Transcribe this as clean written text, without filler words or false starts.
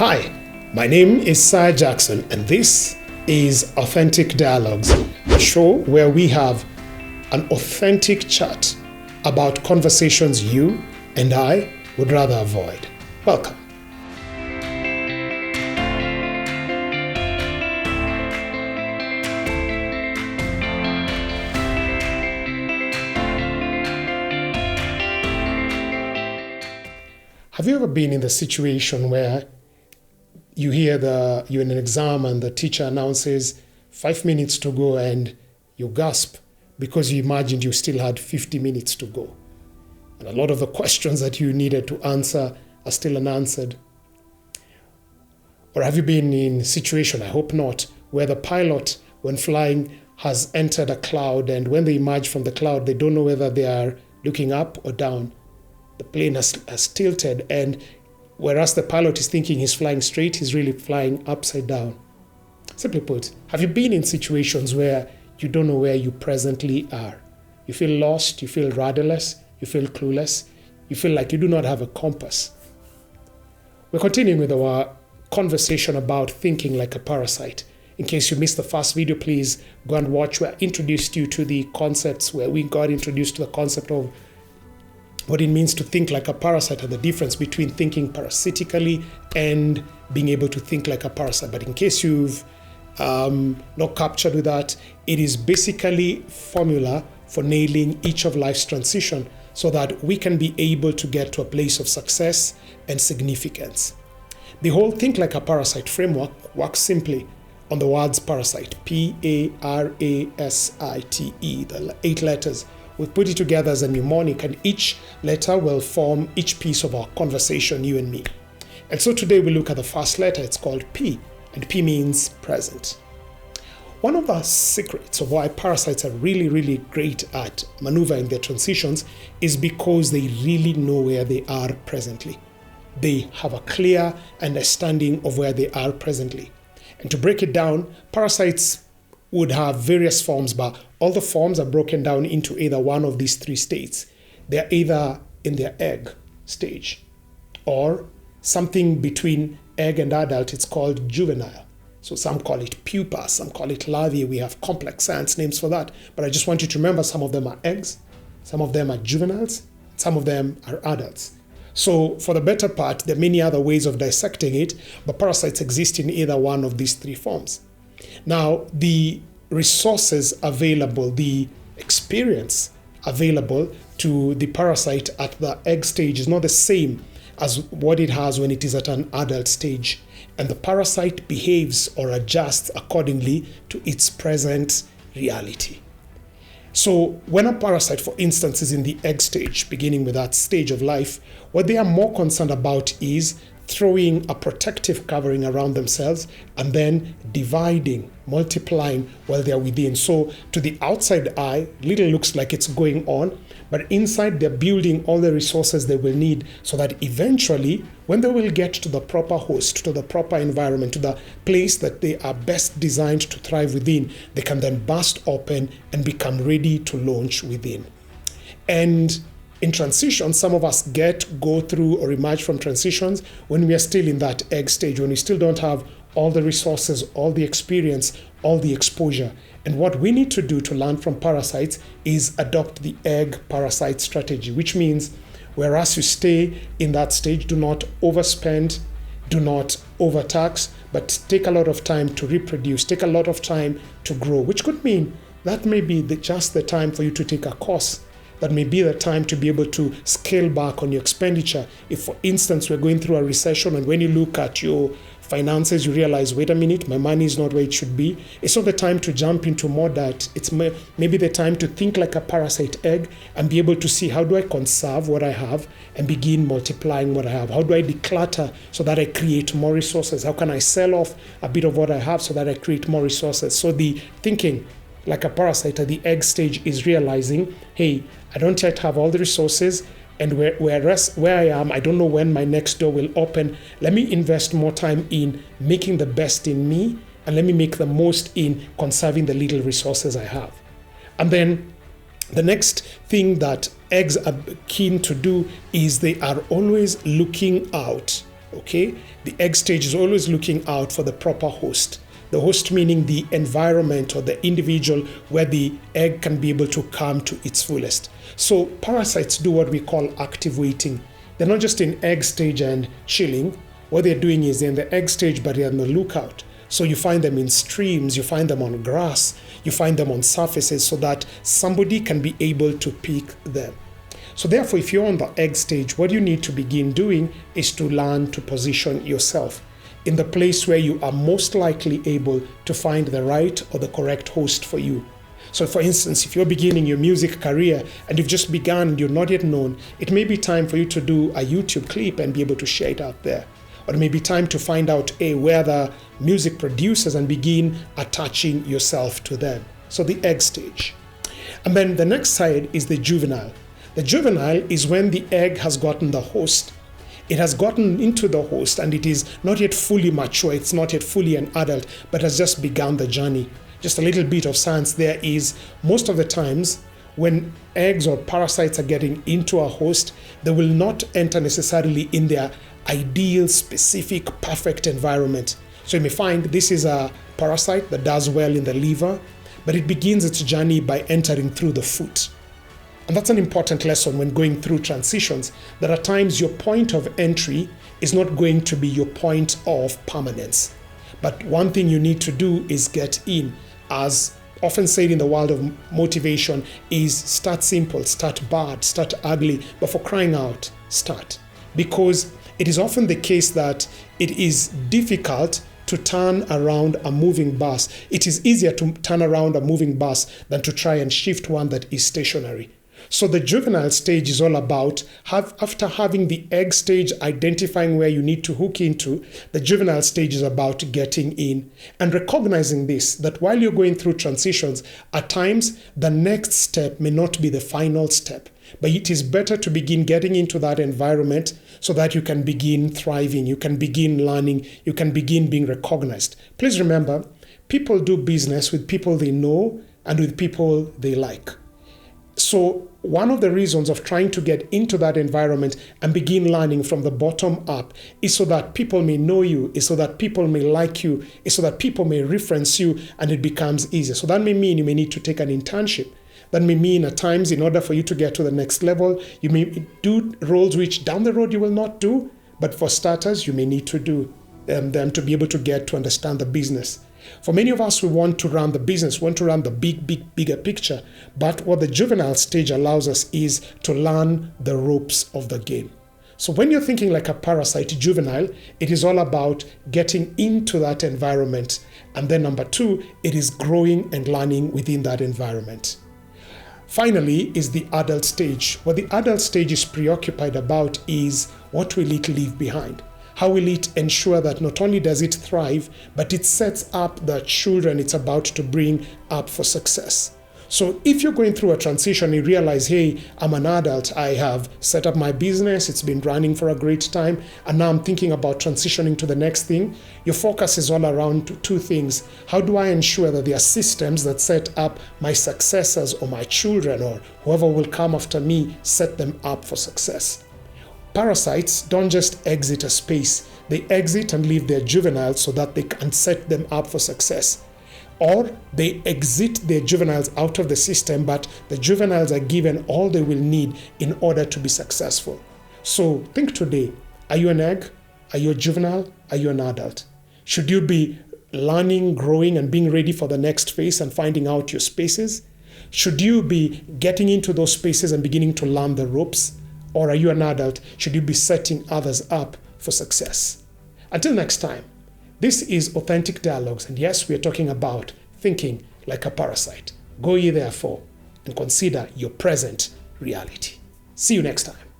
Hi, my name is Sir Jackson, and this is Authentic Dialogues, a show where we have an authentic chat about conversations you and I would rather avoid. Welcome. Have you ever been in the situation where you're in an exam and the teacher announces 5 minutes to go and you gasp because you imagined you still had 50 minutes to go? And a lot of the questions that you needed to answer are still unanswered. Or have you been in a situation, I hope not, where the pilot, when flying, has entered a cloud, and when they emerge from the cloud, they don't know whether they are looking up or down. The plane has tilted, and whereas the pilot is thinking he's flying straight, he's really flying upside down. Simply put, have you been in situations where you don't know where you presently are? You feel lost, you feel rudderless, you feel clueless, you feel like you do not have a compass. We're continuing with our conversation about thinking like a parasite. In case you missed the first video, please go and watch where I introduced you to the concepts, where we got introduced to the concept of what it means to think like a parasite and the difference between thinking parasitically and being able to think like a parasite. But in case you've not captured with that, it is basically formula for nailing each of life's transition so that we can be able to get to a place of success and significance. The whole think like a parasite framework works simply on the words parasite, Parasite, the 8 letters. We put it together as a mnemonic, and each letter will form each piece of our conversation, you and me. And so today we look at the first letter. It's called P, and P means present. One of the secrets of why parasites are really great at maneuvering their transitions is because they really know where they are presently. They have a clear understanding of where they are presently. And to break it down, parasites would have various forms, but all the forms are broken down into either one of these 3 states. They're either in their egg stage or something between egg and adult. It's called juvenile. So some call it pupa, some call it larvae. We have complex science names for that. But I just want you to remember some of them are eggs, some of them are juveniles, some of them are adults. So for the better part, there are many other ways of dissecting it, but parasites exist in either one of these 3 forms. Now, the resources available, the experience available to the parasite at the egg stage is not the same as what it has when it is at an adult stage. And the parasite behaves or adjusts accordingly to its present reality. So when a parasite, for instance, is in the egg stage, beginning with that stage of life, what they are more concerned about is throwing a protective covering around themselves and then dividing, multiplying while they're within. So to the outside eye, little looks like it's going on, but inside they're building all the resources they will need so that eventually, when they will get to the proper host, to the proper environment, to the place that they are best designed to thrive within, they can then burst open and become ready to launch within. And in transition, some of us go through or emerge from transitions when we are still in that egg stage, when we still don't have all the resources, all the experience, all the exposure. And what we need to do to learn from parasites is adopt the egg parasite strategy, which means whereas you stay in that stage, do not overspend, do not overtax, but take a lot of time to reproduce, take a lot of time to grow, which could mean that may be just the time for you to take a course. That may be the time to be able to scale back on your expenditure. If, for instance, we're going through a recession and when you look at your finances, you realize, wait a minute, my money is not where it should be. It's not the time to jump into more debt. It's maybe the time to think like a parasite egg and be able to see, how do I conserve what I have and begin multiplying what I have? How do I declutter so that I create more resources? How can I sell off a bit of what I have so that I create more resources? So the thinking like a parasite at the egg stage is realizing, hey, I don't yet have all the resources, and where I am, I don't know when my next door will open. Let me invest more time in making the best in me, and let me make the most in conserving the little resources I have. And then the next thing that eggs are keen to do is they are always looking out Okay? The egg stage is always looking out for the proper host. The host meaning the environment or the individual where the egg can be able to come to its fullest. So parasites do what we call active waiting. They're not just in egg stage and chilling. What they're doing is they're in the egg stage, but they're on the lookout. So you find them in streams, you find them on grass, you find them on surfaces so that somebody can be able to pick them. So therefore, if you're on the egg stage, what you need to begin doing is to learn to position yourself in the place where you are most likely able to find the right or the correct host for you. So for instance, if you're beginning your music career and you've just begun and you're not yet known, it may be time for you to do a YouTube clip and be able to share it out there. Or it may be time to find out where the music producers and begin attaching yourself to them. So the egg stage. And then the next side is the juvenile. The juvenile is when the egg has gotten the host. It has gotten into the host and it is not yet fully mature, it's not yet fully an adult, but has just begun the journey. Just a little bit of science there is, most of the times when eggs or parasites are getting into a host, they will not enter necessarily in their ideal, specific, perfect environment. So you may find this is a parasite that does well in the liver, but it begins its journey by entering through the foot. And that's an important lesson when going through transitions, that at times your point of entry is not going to be your point of permanence. But one thing you need to do is get in. As often said in the world of motivation is start simple, start bad, start ugly, but for crying out, start. Because it is often the case that it is difficult to turn around a moving bus. It is easier to turn around a moving bus than to try and shift one that is stationary. So the juvenile stage is all about, after having the egg stage, identifying where you need to hook into, the juvenile stage is about getting in and recognizing this, that while you're going through transitions, at times the next step may not be the final step, but it is better to begin getting into that environment so that you can begin thriving, you can begin learning, you can begin being recognized. Please remember, people do business with people they know and with people they like. So one of the reasons of trying to get into that environment and begin learning from the bottom up is so that people may know you, is so that people may like you, is so that people may reference you and it becomes easier. So that may mean you may need to take an internship. That may mean at times in order for you to get to the next level, you may do roles which down the road you will not do, but for starters, you may need to do them to be able to get to understand the business. For many of us, we want to run the business, want to run the bigger picture. But what the juvenile stage allows us is to learn the ropes of the game. So when you're thinking like a parasite juvenile, it is all about getting into that environment. And then number two, it is growing and learning within that environment. Finally is the adult stage. What the adult stage is preoccupied about is what will it leave behind? How will it ensure that not only does it thrive, but it sets up the children it's about to bring up for success? So if you're going through a transition, you realize, hey, I'm an adult, I have set up my business, it's been running for a great time, and now I'm thinking about transitioning to the next thing, your focus is all around two things. How do I ensure that there are systems that set up my successors or my children or whoever will come after me, set them up for success? Parasites don't just exit a space, they exit and leave their juveniles so that they can set them up for success. Or they exit their juveniles out of the system, but the juveniles are given all they will need in order to be successful. So think today, are you an egg? Are you a juvenile? Are you an adult? Should you be learning, growing, and being ready for the next phase and finding out your spaces? Should you be getting into those spaces and beginning to learn the ropes? Or are you an adult? Should you be setting others up for success? Until next time, this is Authentic Dialogues, and yes, we are talking about thinking like a parasite. Go ye therefore and consider your present reality. See you next time.